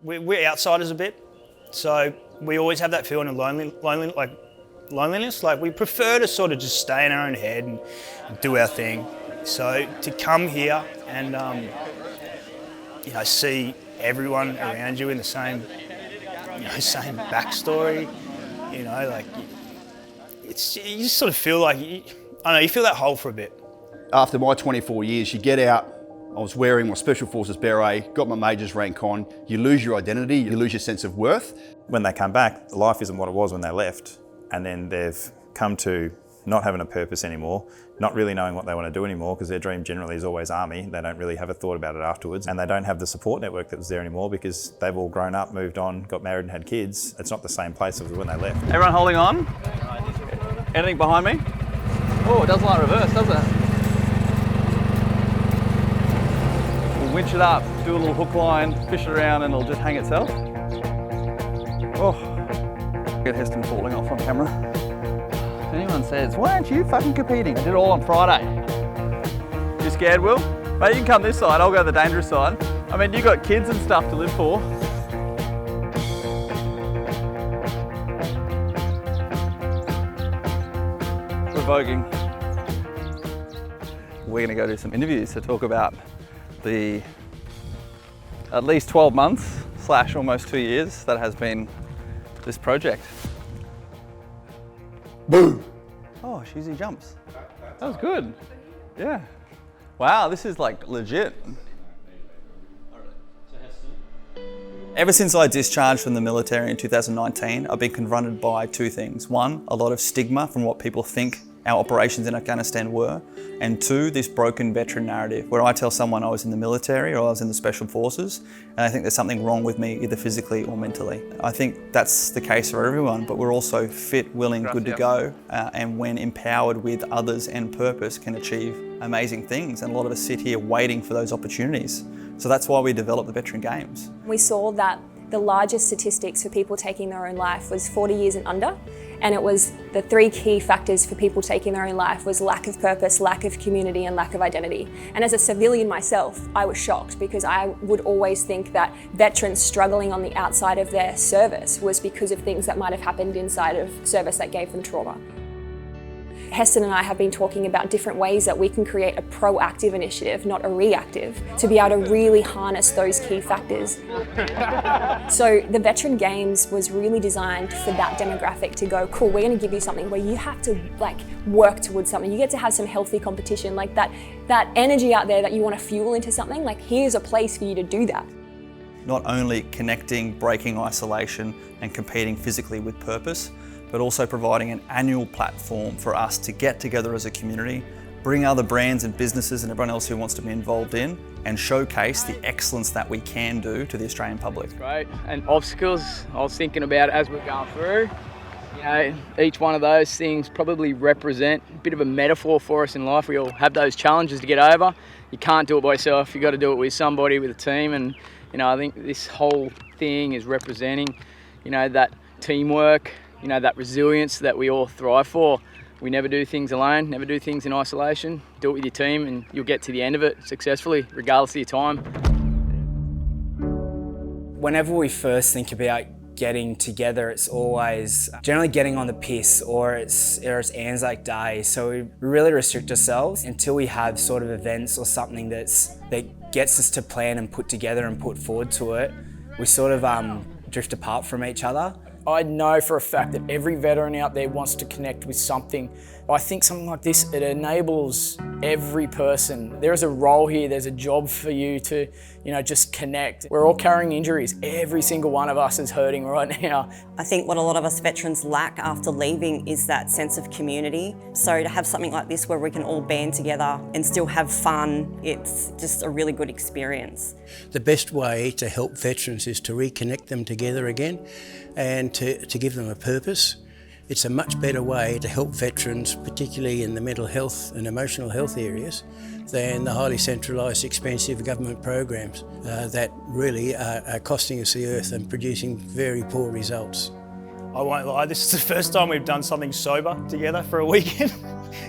We're outsiders a bit, so we always have that feeling of loneliness. Like we prefer to sort of just stay in our own head and do our thing. So to come here and see everyone around you in the same backstory, you just sort of feel like you feel that hole for a bit. After my 24 years, you get out. I was wearing my Special Forces beret, got my Major's rank on. You lose your identity, you lose your sense of worth. When they come back, life isn't what it was when they left. And then they've come to not having a purpose anymore, not really knowing what they want to do anymore, because their dream generally is always army. They don't really have a thought about it afterwards. And they don't have the support network that was there anymore because they've all grown up, moved on, got married and had kids. It's not the same place as when they left. Everyone holding on? Anything behind me? Oh, it doesn't like reverse, does it? We'll winch it up, do a little hook line, fish it around, and it'll just hang itself. Oh, get Heston falling off on camera. If anyone says, why aren't you fucking competing? I did it all on Friday. You scared, Will? Mate, you can come this side, I'll go the dangerous side. I mean, you got kids and stuff to live for. We're voguing. We're going to go do some interviews to talk about the at least 12 months / almost 2 years that has been this project. Boom! Oh, Shizzy jumps. That was good. Yeah. Wow, this is like legit. Ever since I discharged from the military in 2019, I've been confronted by two things. One, a lot of stigma from what people think our operations in Afghanistan were, and two, this broken veteran narrative where I tell someone I was in the military or I was in the Special Forces and I think there's something wrong with me either physically or mentally. I think that's the case for everyone, but we're also fit, willing, good to go, and when empowered with others and purpose can achieve amazing things, and a lot of us sit here waiting for those opportunities. So that's why we developed the Veteran Games. We saw that the largest statistics for people taking their own life was 40 years and under, and it was the three key factors for people taking their own life was lack of purpose, lack of community, and lack of identity. And as a civilian myself, I was shocked because I would always think that veterans struggling on the outside of their service was because of things that might have happened inside of service that gave them trauma. Heston and I have been talking about different ways that we can create a proactive initiative, not a reactive, to be able to really harness those key factors. So the Veteran Games was really designed for that demographic to go, cool, we're going to give you something where you have to work towards something. You get to have some healthy competition, like that energy out there that you want to fuel into something, like here's a place for you to do that. Not only connecting, breaking isolation and competing physically with purpose, but also providing an annual platform for us to get together as a community, bring other brands and businesses and everyone else who wants to be involved in, and showcase the excellence that we can do to the Australian public. Great, and obstacles, I was thinking about as we're going through, each one of those things probably represent a bit of a metaphor for us in life. We all have those challenges to get over. You can't do it by yourself, you've got to do it with somebody, with a team, and I think this whole thing is representing, that teamwork, that resilience that we all thrive for. We never do things alone, never do things in isolation. Do it with your team and you'll get to the end of it successfully, regardless of your time. Whenever we first think about getting together, it's always generally getting on the piss or it's Anzac Day. So we really restrict ourselves until we have sort of events or something that gets us to plan and put together and put forward to it. We sort of drift apart from each other. I know for a fact that every veteran out there wants to connect with something. I think something like this, it enables every person. There is a role here, there's a job for you to, just connect. We're all carrying injuries. Every single one of us is hurting right now. I think what a lot of us veterans lack after leaving is that sense of community. So to have something like this where we can all band together and still have fun, it's just a really good experience. The best way to help veterans is to reconnect them together again and to give them a purpose. It's a much better way to help veterans, particularly in the mental health and emotional health areas, than the highly centralised, expensive government programs that really are costing us the earth and producing very poor results. I won't lie, this is the first time we've done something sober together for a weekend.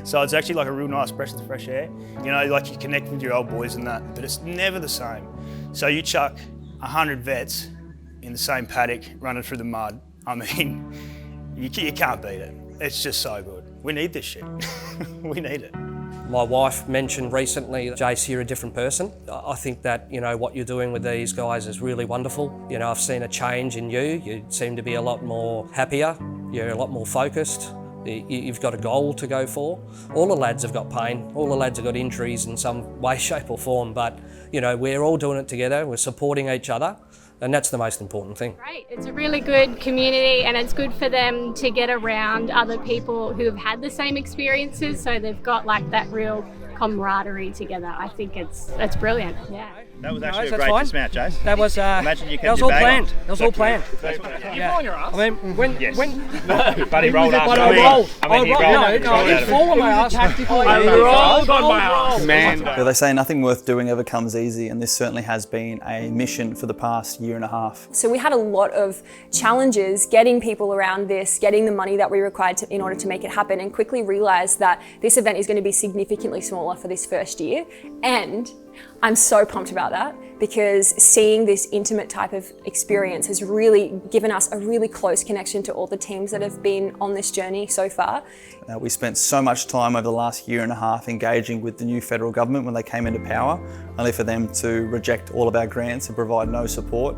So it's actually like a real nice breath of fresh air. Like you connect with your old boys and that, but it's never the same. So you chuck 100 vets in the same paddock, running through the mud. I mean, you can't beat it. It's just so good. We need this shit. We need it. My wife mentioned recently, Jace, you're a different person. I think that, you know, what you're doing with these guys is really wonderful. You know, I've seen a change in you. You seem to be a lot more happier. You're a lot more focused. You've got a goal to go for. All the lads have got pain. All the lads have got injuries in some way, shape or form. But, you know, we're all doing it together. We're supporting each other. And that's the most important thing. Great. It's a really good community, and it's good for them to get around other people who have had the same experiences, so they've got like that real camaraderie together. I think it's brilliant. Yeah. That was actually a great dismount, Jace. That was Imagine you kept that was your all bag planned. on. That was all planned. You on your ass? I mean, when No, but he rolled after I me. rolled. I mean, he rolled. No, he fall on my ass. I rolled on my ass. Man. But they say nothing worth doing ever comes easy, and this certainly has been a mission for the past year and a half. So we had a lot of challenges getting people around this, getting the money that we required in order to make it happen, and quickly realised that this event is going to be significantly smaller for this first year. And I'm so pumped about that, because seeing this intimate type of experience has really given us a really close connection to all the teams that have been on this journey so far. We spent so much time over the last year and a half engaging with the new federal government when they came into power, only for them to reject all of our grants and provide no support.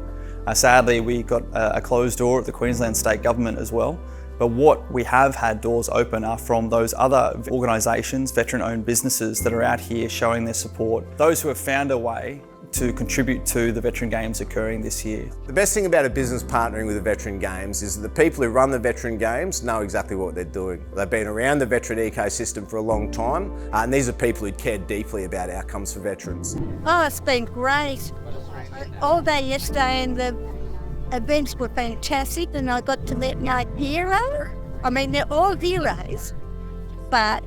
Sadly, we got a closed door at the Queensland State Government as well. But what we have had doors open are from those other organisations, veteran-owned businesses that are out here showing their support. Those who have found a way to contribute to the Veteran Games occurring this year. The best thing about a business partnering with the Veteran Games is that the people who run the Veteran Games know exactly what they're doing. They've been around the veteran ecosystem for a long time, and these are people who care deeply about outcomes for veterans. Oh, it's been great. All day yesterday, and the events were fantastic, and I got to meet my hero. I mean, they're all heroes, but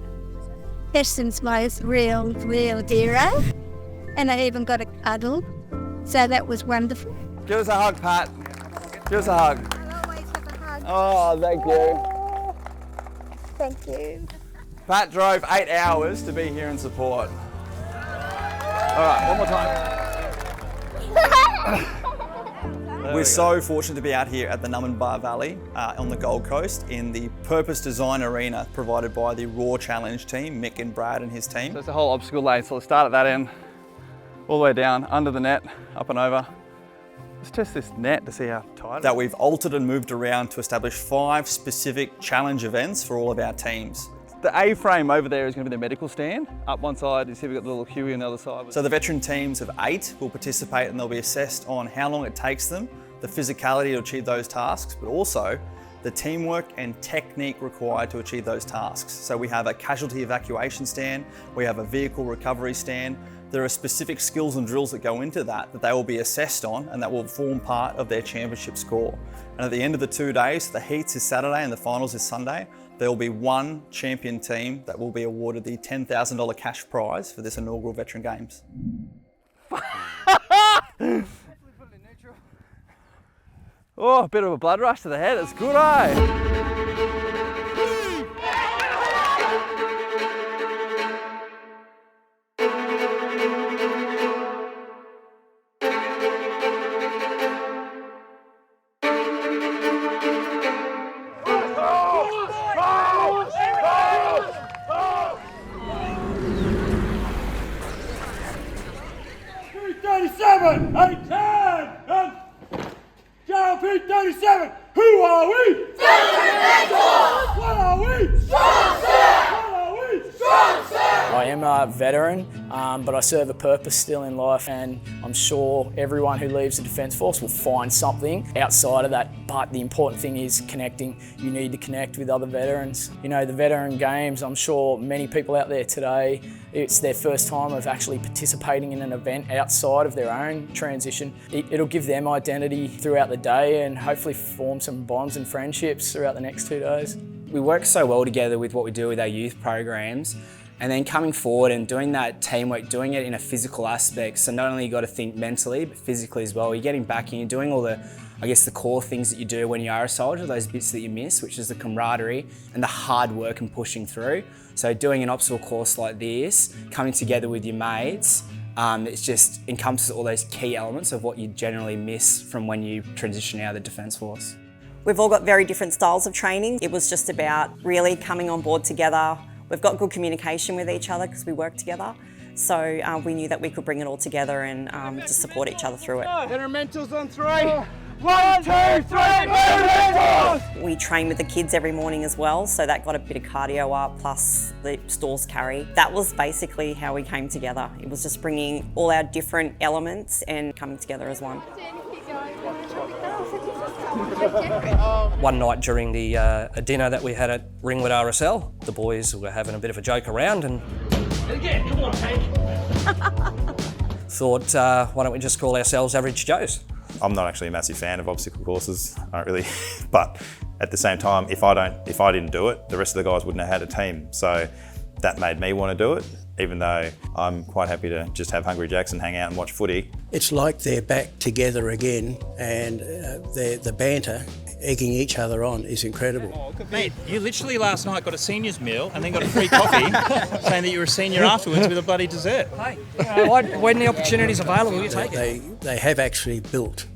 Heston's my real hero. And I even got a cuddle, so that was wonderful. Give us a hug, Pat. Give us a hug. I'll always have a hug. Oh, thank you. Thank you. Pat drove 8 hours to be here in support. All right, one more time. We're so fortunate to be out here at the Numinbah Valley on the Gold Coast in the purpose design arena provided by the Raw Challenge team, Mick and Brad and his team. So it's a whole obstacle lane, so let's start at that end, all the way down, under the net, up and over. Let's test this net to see how tight it is. That we've altered and moved around to establish 5 specific challenge events for all of our teams. The A-frame over there is going to be the medical stand. Up one side, you see we've got the little Huey on the other side. So the veteran teams of 8 will participate, and they'll be assessed on how long it takes them, the physicality to achieve those tasks, but also the teamwork and technique required to achieve those tasks. So we have a casualty evacuation stand, we have a vehicle recovery stand. There are specific skills and drills that go into that they will be assessed on, and that will form part of their championship score. And at the end of the 2 days, the heats is Saturday and the finals is Sunday, there will be one champion team that will be awarded the $10,000 cash prize for this inaugural Veteran Games. Oh, a bit of a blood rush to the head, it's good, eh? P37, who are we? What are we? I am a veteran, but I serve a purpose still in life, and I'm sure everyone who leaves the Defence Force will find something outside of that. But the important thing is connecting. You need to connect with other veterans. You know, the Veteran Games, I'm sure many people out there today, it's their first time of actually participating in an event outside of their own transition. It'll give them identity throughout the day and hopefully form some bonds and friendships throughout the next 2 days. We work so well together with what we do with our youth programs, and then coming forward and doing that teamwork, doing it in a physical aspect. So not only you got to think mentally, but physically as well. You're getting back and you're doing all the, I guess, the core things that you do when you are a soldier, those bits that you miss, which is the camaraderie and the hard work and pushing through. So doing an obstacle course like this, coming together with your mates, It just encompasses all those key elements of what you generally miss from when you transition out of the Defence Force. We've all got very different styles of training. It was just about really coming on board together. We've got good communication with each other because we work together. So we knew that we could bring it all together and just support each other through it. Mentals on 3. 1, 2, 3, mentals! We train with the kids every morning as well, so that got a bit of cardio up, plus the stores carry. That was basically how we came together. It was just bringing all our different elements and coming together as one. One night during the a dinner that we had at Ringwood RSL, the boys were having a bit of a joke around and thought, why don't we just call ourselves Average Joes? I'm not actually a massive fan of obstacle courses, I don't really, but at the same time, if I didn't do it, the rest of the guys wouldn't have had a team. So that made me want to do it, even though I'm quite happy to just have Hungry Jacks and hang out and watch footy. It's like they're back together again, and the banter, egging each other on, is incredible. Mate, you literally last night got a seniors meal and then got a free coffee saying that you were a senior afterwards with a bloody dessert. Hey, when the opportunity's available, you take it. They have actually built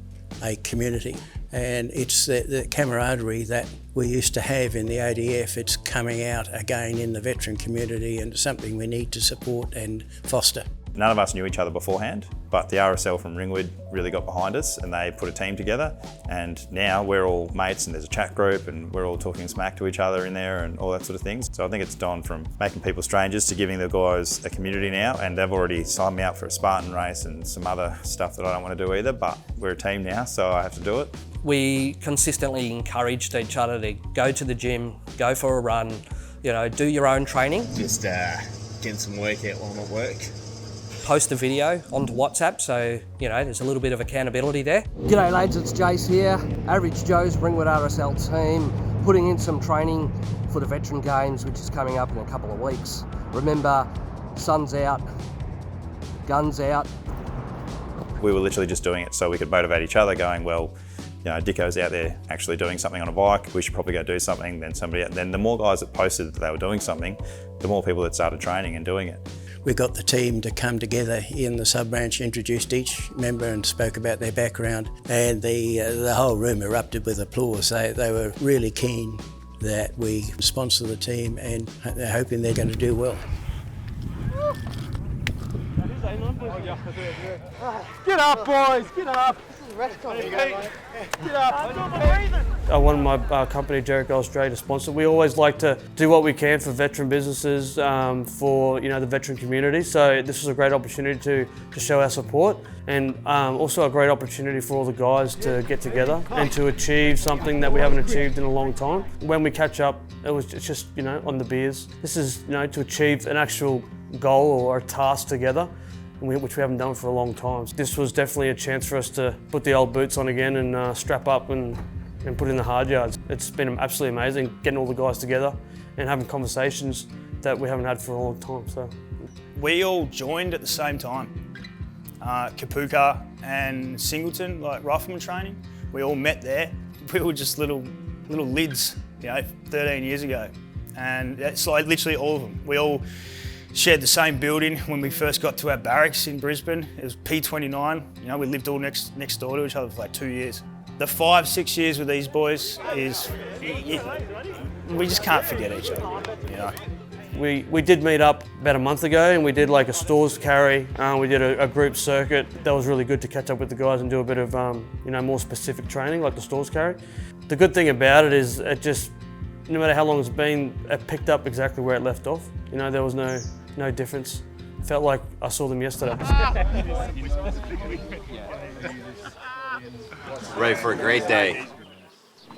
a community, and it's the camaraderie that we used to have in the ADF. It's coming out again in the veteran community, and something we need to support and foster. None of us knew each other beforehand, but the RSL from Ringwood really got behind us and they put a team together, and now we're all mates and there's a chat group and we're all talking smack to each other in there and all that sort of things. So I think it's gone from making people strangers to giving the guys a community now, and they've already signed me up for a Spartan race and some other stuff that I don't want to do either, but we're a team now, so I have to do it. We consistently encouraged each other to go to the gym, go for a run, you know, do your own training. Just getting some workout while I'm at work. Post a video onto WhatsApp, so you know there's a little bit of accountability there. G'day lads, it's Jace here, Average Joe's Ringwood RSL team, putting in some training for the Veteran Games, which is coming up in a couple of weeks. Remember, sun's out, guns out. We were literally just doing it so we could motivate each other, going, well, you know, Dicko's out there actually doing something on a bike, we should probably go do something. Then the more guys that posted that they were doing something, the more people that started training and doing it. We got the team to come together in the sub-branch, introduced each member and spoke about their background, and the whole room erupted with applause. They were really keen that we sponsor the team, and they're hoping they're going to do well. Get up, boys, get up. Get up. I wanted my company, Jericho Australia, to sponsor. We always like to do what we can for veteran businesses, for the veteran community. So this is a great opportunity to show our support, and also a great opportunity for all the guys to get together and to achieve something that we haven't achieved in a long time. When we catch up, it's just on the beers. This is to achieve an actual goal or a task together, which we haven't done for a long time. This was definitely a chance for us to put the old boots on again and strap up and put in the hard yards. It's been absolutely amazing getting all the guys together and having conversations that we haven't had for a long time. So we all joined at the same time. Kapuka and Singleton, like rifleman training, we all met there. We were just little lids, 13 years ago. And it's like literally all of them. We all shared the same building when we first got to our barracks in Brisbane. It was P29. We lived all next door to each other for like 2 years. The 5-6 years with these boys is, we just can't forget each other. We did meet up about a month ago, and we did like a stores carry. We did a group circuit. That was really good to catch up with the guys and do a bit of more specific training like the stores carry. The good thing about it is it just, no matter how long it's been, it picked up exactly where it left off. There was no difference. Felt like I saw them yesterday. Ready for a great day.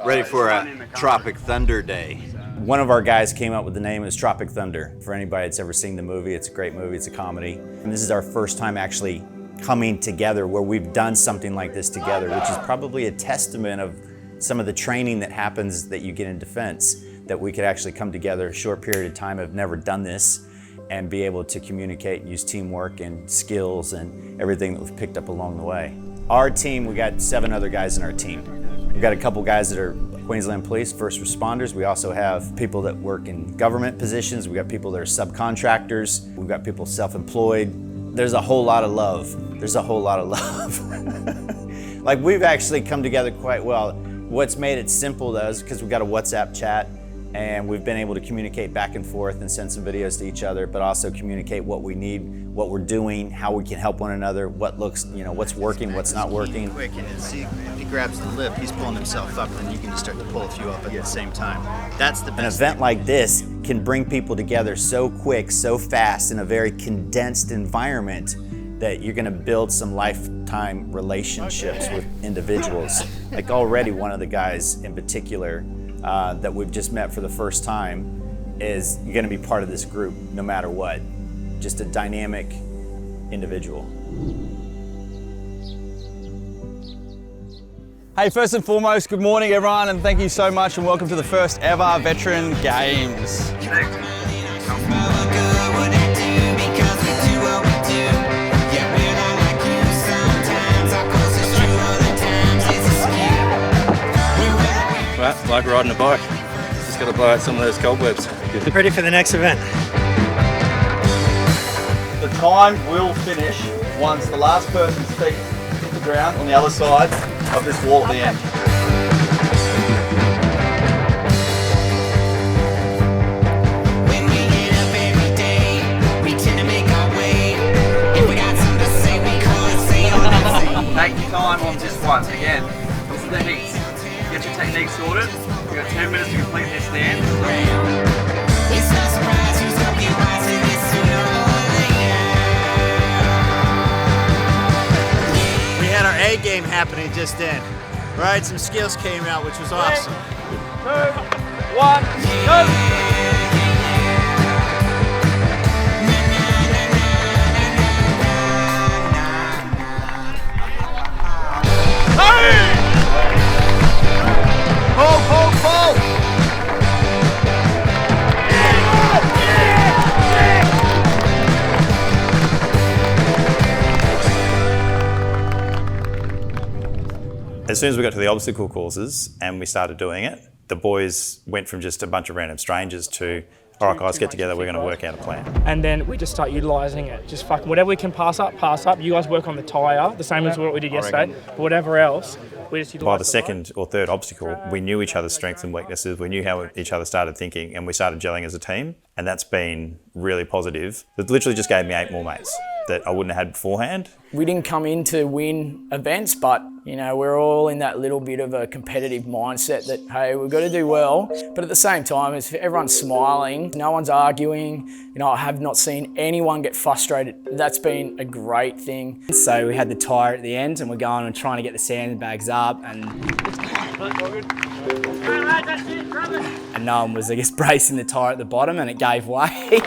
Ready for a Tropic Thunder day. One of our guys came up with the name as Tropic Thunder. For anybody that's ever seen the movie, it's a great movie, it's a comedy. And this is our first time actually coming together where we've done something like this together, which is probably a testament of some of the training that happens that you get in defense, that we could actually come together a short period of time, have never done this, and be able to communicate and use teamwork and skills and everything that we've picked up along the way. Our team, we got 7 other guys in our team. We've got a couple guys that are Queensland Police, first responders. We also have people that work in government positions. We've got people that are subcontractors. We've got people self-employed. there's a whole lot of love. There's a whole lot of love. Like, we've actually come together quite well. What's made it simple though is because we've got a WhatsApp chat, and we've been able to communicate back and forth and send some videos to each other, but also communicate what we need, what we're doing, how we can help one another, what looks, what's working, what's not working. Quick, and as he grabs the lip, he's pulling himself up, and then you can just start to pull a few up at the same time. That's the best. An event like this can bring people together so quick, so fast, in a very condensed environment that you're gonna build some lifetime relationships with individuals. Like already one of the guys in particular that we've just met for the first time is you're gonna be part of this group no matter what. Just a dynamic individual. Hey, first and foremost, good morning everyone, and thank you so much and welcome to the first ever Veteran Games. Right, like riding a bike. Just got to blow out some of those cobwebs. Ready for the next event. The time will finish once the last person's feet hit the ground on the other side of this wall at the end. Take your time on this one. Again, this is the heats. Get your technique sorted. You've got 10 minutes to complete this stand. We had our A game happening just then. Right, some skills came out, which was awesome. 3, 2, 1, go! Pull, pull, pull! As soon as we got to the obstacle courses and we started doing it, the boys went from just a bunch of random strangers to, all right guys, get together, we're going to work out a plan. And then we just start utilising it. Just fucking whatever we can pass up. You guys work on the tyre, the same as what we did yesterday. But whatever else, we just utilise. By the second or third obstacle, we knew each other's strengths and weaknesses, we knew how each other started thinking, and we started gelling as a team. And that's been really positive. It literally just gave me 8 more mates that I wouldn't have had beforehand. We didn't come in to win events, but we're all in that little bit of a competitive mindset that, hey, we've got to do well. But at the same time, everyone's smiling, no one's arguing. I have not seen anyone get frustrated. That's been a great thing. So we had the tyre at the end and we're going and trying to get the sandbags up and no one was, I guess, bracing the tyre at the bottom and it gave way.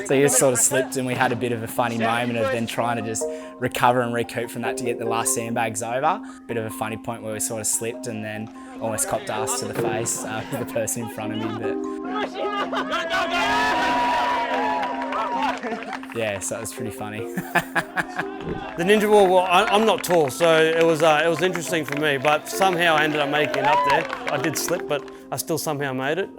So he just sort of slipped and we had a bit of a funny moment of then trying to just recover and recoup from that to get the last sandbags over. Bit of a funny point where we sort of slipped and then almost copped ass to the face with the person in front of me. But yeah, so it was pretty funny. The ninja wall, well, I'm not tall, so it was interesting for me, but somehow I ended up making it up there. I did slip, but I still somehow made it.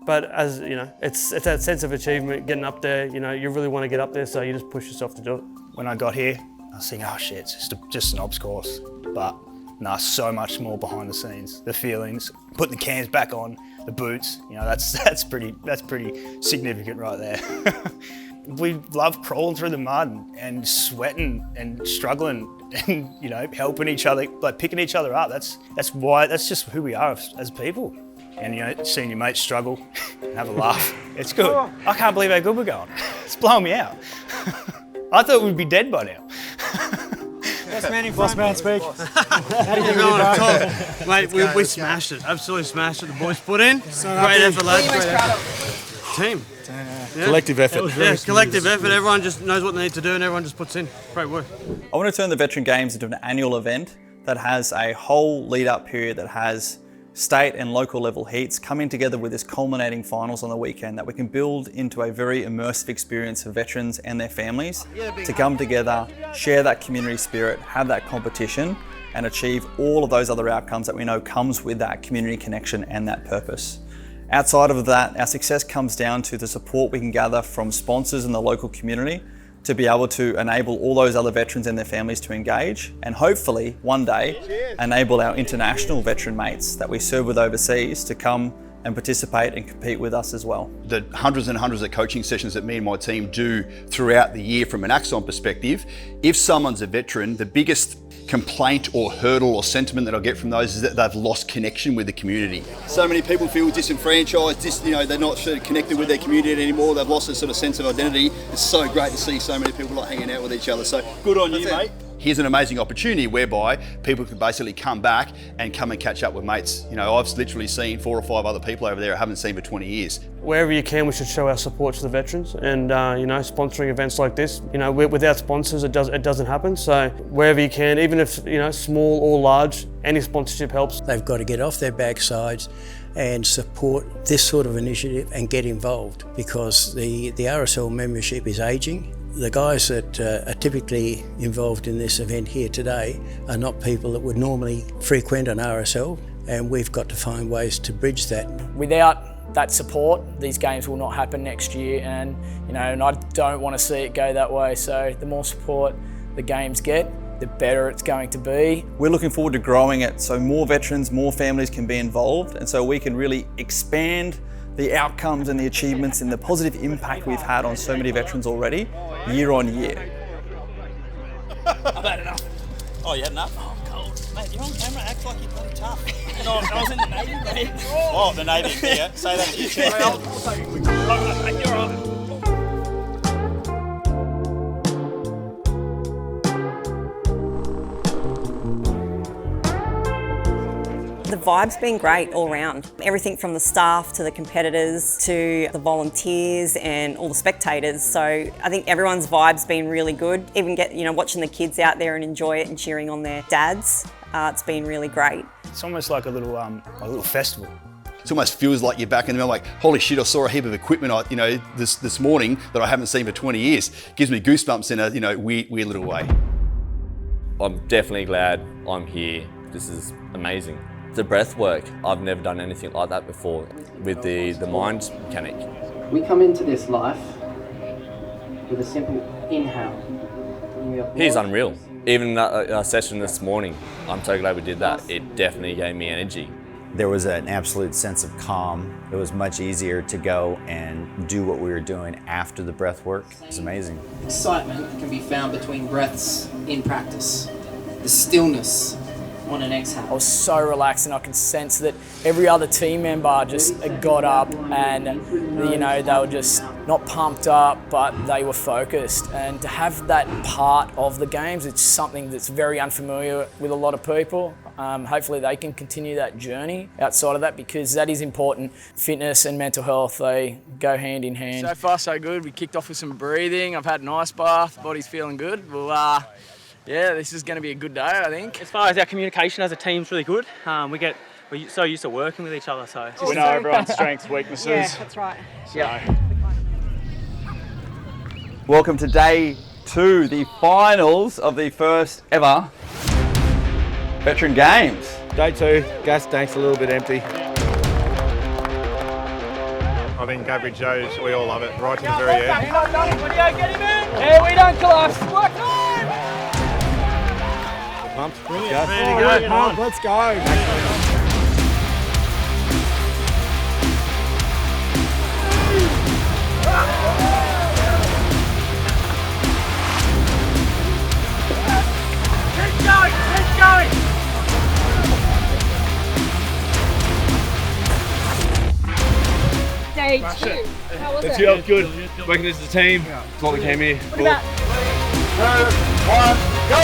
But as it's that sense of achievement, getting up there. You really want to get up there, so you just push yourself to do it. When I got here, I was thinking, oh shit, it's just an obs course. But no, so much more behind the scenes. The feelings, putting the cans back on, the boots. That's pretty significant right there. We love crawling through the mud and sweating and struggling and helping each other, like picking each other up. That's just who we are as people. And seeing your mates struggle and have a laugh, it's good. I can't believe how good we're going. It's blowing me out. I thought we'd be dead by now. Best man in front. Boss man speak. How did you go on top? Mate, we smashed it. Absolutely smashed it. The boys put in. Great effort, lads. Great effort. Team. Yeah. Collective effort. Yeah, collective effort. Everyone just knows what they need to do and everyone just puts in. Great work. I want to turn the Veteran Games into an annual event that has a whole lead-up period that has state and local level heats coming together with this culminating finals on the weekend that we can build into a very immersive experience for veterans and their families to come together, share that community spirit, have that competition and achieve all of those other outcomes that we know comes with that community connection and that purpose. Outside of that, our success comes down to the support we can gather from sponsors in the local community to be able to enable all those other veterans and their families to engage, and hopefully one day enable our international veteran mates that we serve with overseas to come and participate and compete with us as well. The hundreds and hundreds of coaching sessions that me and my team do throughout the year from an Axon perspective, if someone's a veteran, the biggest complaint or hurdle or sentiment that I get from those is that they've lost connection with the community. So many people feel disenfranchised, they're not sort of connected with their community anymore, they've lost a sort of sense of identity. It's so great to see so many people like hanging out with each other. So good on you, mate. Here's an amazing opportunity whereby people can basically come back and come and catch up with mates. You know, I've literally seen 4 or 5 other people over there I haven't seen for 20 years. Wherever you can, we should show our support to the veterans, and you know, sponsoring events like this. You know, without sponsors, it doesn't happen. So wherever you can, even if you know, small or large, any sponsorship helps. They've got to get off their backsides and support this sort of initiative and get involved, because the RSL membership is ageing. The guys that are typically involved in this event here today are not people that would normally frequent an RSL, and we've got to find ways to bridge that. Without that support, these games will not happen next year, and you know, and I don't want to see it go that way. So the more support the games get, the better it's going to be. We're looking forward to growing it so more veterans, more families can be involved, and so we can really expand the outcomes and the achievements and the positive impact we've had on so many veterans already, year on year. I've had enough. Oh, you had enough? Oh, I'm cold. Mate, you're on camera, act like you're bloody tough. No, I was in the Navy, mate. Oh, the Navy, yeah. Say that to your chest. I'll take it quickly. Right, mate, you're right. The vibe's been great all round. Everything from the staff to the competitors to the volunteers and all the spectators. So I think everyone's vibe's been really good. Even watching the kids out there and enjoy it and cheering on their dads. It's been really great. It's almost like a little festival. It almost feels like you're back in the middle, like, holy shit, I saw a heap of equipment this morning that I haven't seen for 20 years. Gives me goosebumps in a weird little way. I'm definitely glad I'm here. This is amazing. The breath work, I've never done anything like that before with the mind mechanic. We come into this life with a simple inhale. He's unreal. Even that session this morning, I'm so glad we did that. It definitely gave me energy. There was an absolute sense of calm. It was much easier to go and do what we were doing after the breath work. It was amazing. Excitement can be found between breaths in practice. The stillness on an exhale. I was so relaxed, and I could sense that every other team member just got up and you know, they were just not pumped up, but they were focused. And to have that part of the games, it's something that's very unfamiliar with a lot of people. Hopefully they can continue that journey outside of that, because that is important. Fitness and mental health, they go hand in hand. So far so good. We kicked off with some breathing. I've had an ice bath, body's feeling good. Well, yeah, this is going to be a good day, I think. As far as our communication as a team's really good. We're so used to working with each other, so we know everyone's strengths, weaknesses. Yeah, that's right. So. Welcome to day 2, the finals of the first ever Veteran Games. Day 2, gas tank's a little bit empty. I think average Joe's, we all love it, right to the very end. Get him in! Yeah, we don't collapse. Work time! Pumped. Ready Let's to go. go. Let's go. Keep going, keep going! Day 2. How was it? That was good. Working as a team. That's what we came here for. 3, 2, 1, go!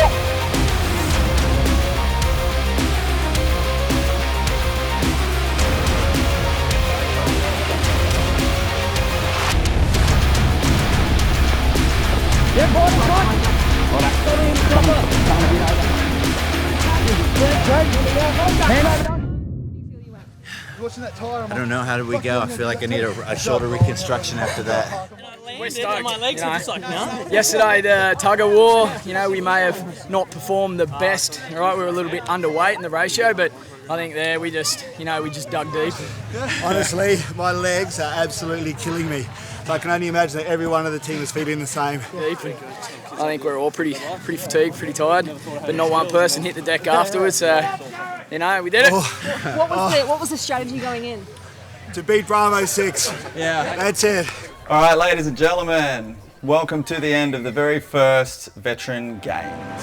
Yeah, I don't know, how did we go? I feel like I need a shoulder reconstruction after that. We're stoked. My legs are just like, no. Yesterday, the tug of war, we may have not performed the best, right? We were a little bit underweight in the ratio, but I think there we just dug deep. Honestly, my legs are absolutely killing me. So I can only imagine that every one of the team is feeling the same. Deep. I think we're all pretty fatigued, pretty tired, but not one person hit the deck afterwards. So, we did it. What was the strategy going in? To beat Bravo 6. Yeah. That's it. All right, ladies and gentlemen, welcome to the end of the very first Veteran Games.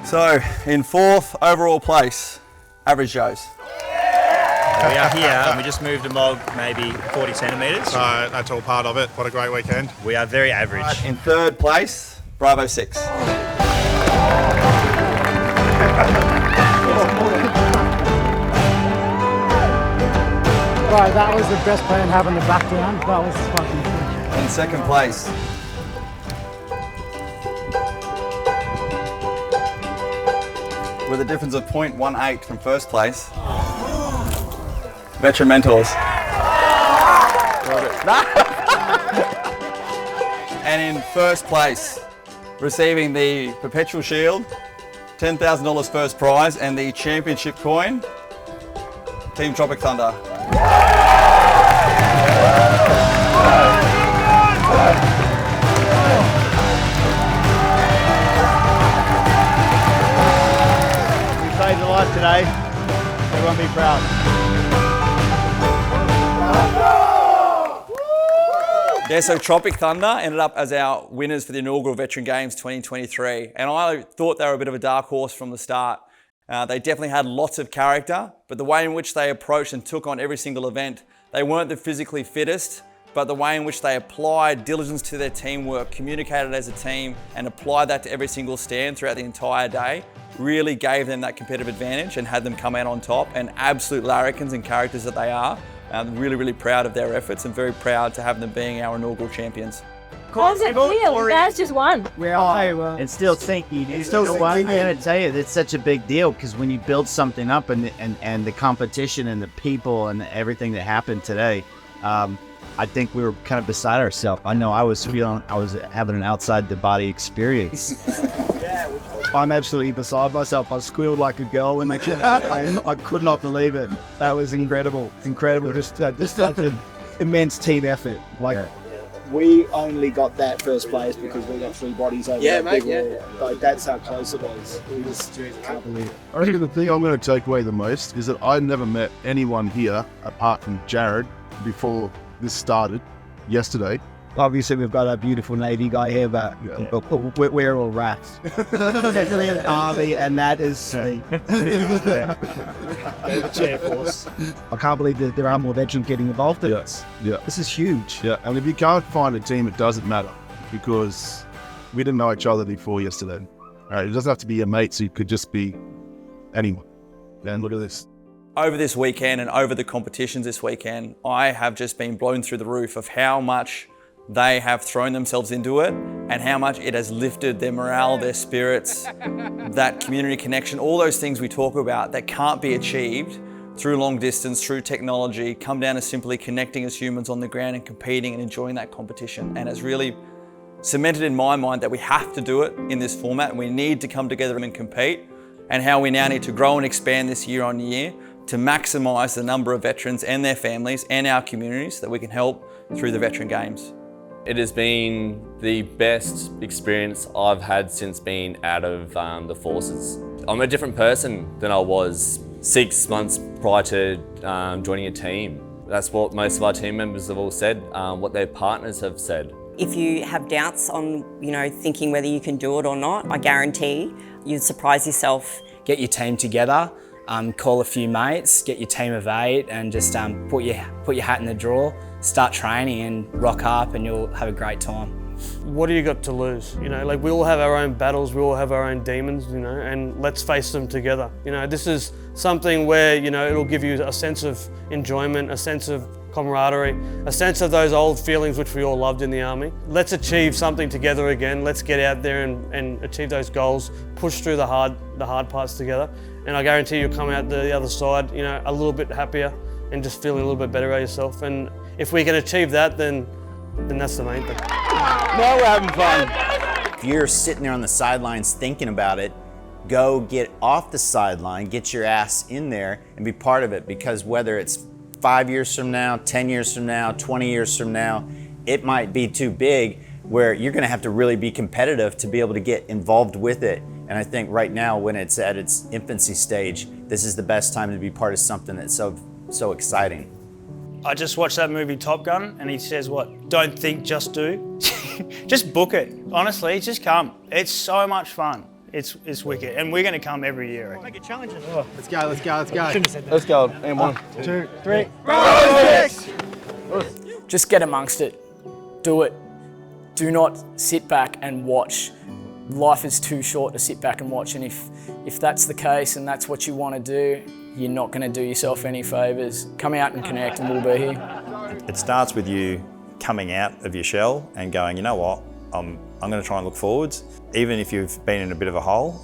So, in 4th overall place, Average Joes. We are here and we just moved a log maybe 40 centimetres. So that's all part of it. What a great weekend. We are very average. In 3rd place, Bravo 6. Right, that was the best plan having the back down. That was fucking good. In 2nd place, with a difference of 0.18 from 1st place, Veteran Mentors. And in 1st place, receiving the Perpetual Shield, $10,000 first prize, and the championship coin, Team Tropic Thunder. We saved a life today. Everyone be proud. Yeah, so Tropic Thunder ended up as our winners for the inaugural Veteran Games 2023. And I thought they were a bit of a dark horse from the start. They definitely had lots of character, but the way in which they approached and took on every single event, they weren't the physically fittest, but the way in which they applied diligence to their teamwork, communicated as a team, and applied that to every single stand throughout the entire day, really gave them that competitive advantage and had them come out on top, and absolute larrikins and characters that they are. I'm really, really proud of their efforts and very proud to have them being our inaugural champions. How does it feel? That's just one. It's still thinking. It's still one. I'm going to tell you, it's such a big deal because when you build something up and the competition and the people and everything that happened today, I think we were kind of beside ourselves. I know I was having an outside the body experience. I'm absolutely beside myself. I squealed like a girl when they did that. I could not believe it. That was incredible. Just an immense team effort. We only got that first place because we got 3 bodies over that big wall. Like, that's how close it was. We just can't believe it. I reckon the thing I'm going to take away the most is that I never met anyone here apart from Jared before this started yesterday. Obviously, we've got a beautiful Navy guy here, but we're all rats. Army, and that is the chair force. I can't believe that there are more veterans getting involved in this. Yeah. This is huge. Yeah, and if you can't find a team, it doesn't matter because we didn't know each other before yesterday. It doesn't have to be your mates, it could just be anyone. And look at this. Over this weekend and over the competitions this weekend, I have just been blown through the roof of how much they have thrown themselves into it and how much it has lifted their morale, their spirits, that community connection, all those things we talk about that can't be achieved through long distance, through technology, come down to simply connecting as humans on the ground and competing and enjoying that competition. And it's really cemented in my mind that we have to do it in this format and we need to come together and compete, and how we now need to grow and expand this year on year to maximise the number of veterans and their families and our communities that we can help through the Veteran Games. It has been the best experience I've had since being out of the forces. I'm a different person than I was 6 months prior to joining a team. That's what most of our team members have all said, what their partners have said. If you have doubts on, thinking whether you can do it or not, I guarantee you'd surprise yourself. Get your team together, call a few mates, get your team of 8 and just put your hat in the drawer, start training and rock up and you'll have a great time. What do you got to lose? We all have our own battles, we all have our own demons, and let's face them together. This is something where, it'll give you a sense of enjoyment, a sense of camaraderie, a sense of those old feelings which we all loved in the Army. Let's achieve something together again. Let's get out there and achieve those goals, push through the hard parts together. And I guarantee you'll come out the other side, you know, a little bit happier and just feeling a little bit better about yourself. And if we can achieve that, then that's the main thing. Now we're having fun. If you're sitting there on the sidelines thinking about it, go get off the sideline, get your ass in there and be part of it, because whether it's 5 years from now, 10 years from now, 20 years from now, it might be too big where you're gonna have to really be competitive to be able to get involved with it. And I think right now, when it's at its infancy stage, this is the best time to be part of something that's so exciting. I just watched that movie Top Gun, and he says what? Don't think, just do. Just book it. Honestly, just come. It's so much fun. It's wicked, and we're going to come every year. Make it challenging. Oh, let's go, let's go, let's go. Let's go. And 1, 2, 3. Just get amongst it. Do it. Do not sit back and watch. Life is too short to sit back and watch, and if that's the case and that's what you want to do, you're not going to do yourself any favours. Come out and connect and we'll be here. It starts with you coming out of your shell and going, you know what, I'm going to try and look forwards. Even if you've been in a bit of a hole,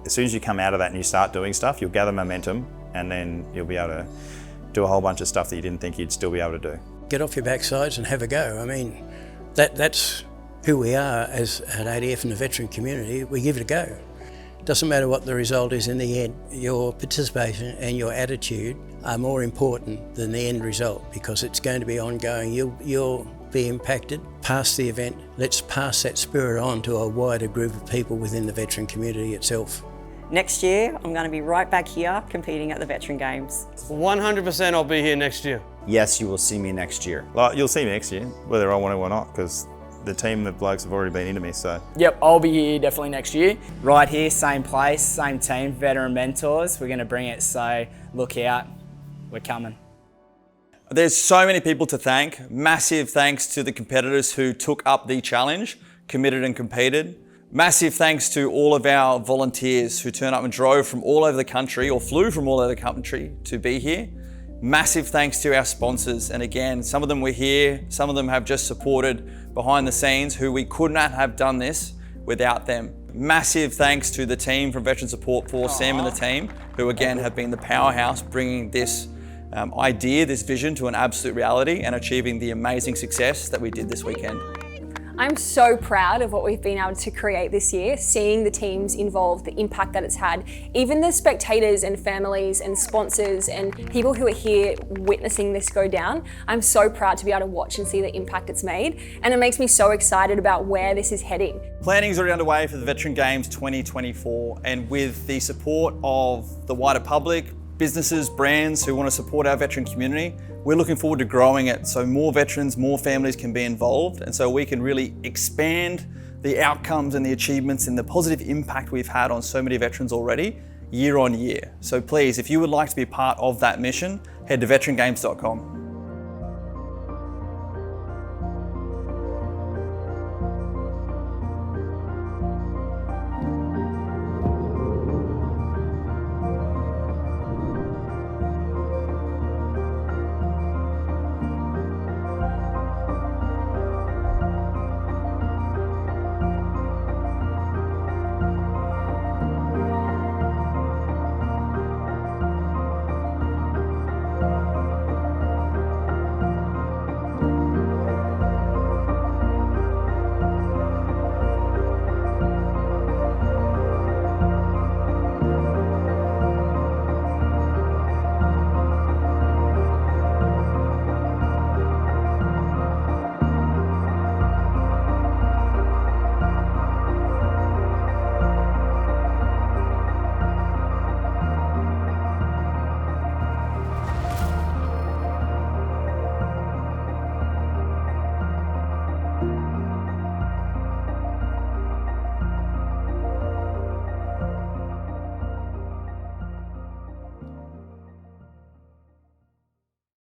as soon as you come out of that and you start doing stuff, you'll gather momentum, and then you'll be able to do a whole bunch of stuff that you didn't think you'd still be able to do. Get off your backsides and have a go. I mean, that's who we are as at ADF and the veteran community. We give it a go. Doesn't matter what the result is in the end, your participation and your attitude are more important than the end result, because it's going to be ongoing. You'll be impacted past the event. Let's pass that spirit on to a wider group of people within the veteran community itself. Next year, I'm going to be right back here competing at the Veteran Games. 100% I'll be here next year. Yes, you will see me next year. Like, you'll see me next year, whether I want to or not, because the team of blokes have already been into me, so. Yep, I'll be here definitely next year. Right here, same place, same team, veteran mentors. We're going to bring it, so look out, we're coming. There's so many people to thank. Massive thanks to the competitors who took up the challenge, committed and competed. Massive thanks to all of our volunteers who turned up and drove from all over the country or flew from all over the country to be here. Massive thanks to our sponsors. And again, some of them were here, some of them have just supported behind the scenes, who we could not have done this without them. Massive thanks to the team from Veteran Support Force, Sam and the team, who again have been the powerhouse bringing this idea, this vision to an absolute reality and achieving the amazing success that we did this weekend. I'm so proud of what we've been able to create this year, seeing the teams involved, the impact that it's had, even the spectators and families and sponsors and people who are here witnessing this go down. I'm so proud to be able to watch and see the impact it's made, and it makes me so excited about where this is heading. Planning is already underway for the Veteran Games 2024, and with the support of the wider public, businesses, brands who want to support our veteran community, we're looking forward to growing it so more veterans, more families can be involved, and so we can really expand the outcomes and the achievements and the positive impact we've had on so many veterans already year on year. So please, if you would like to be part of that mission, head to veterangames.com.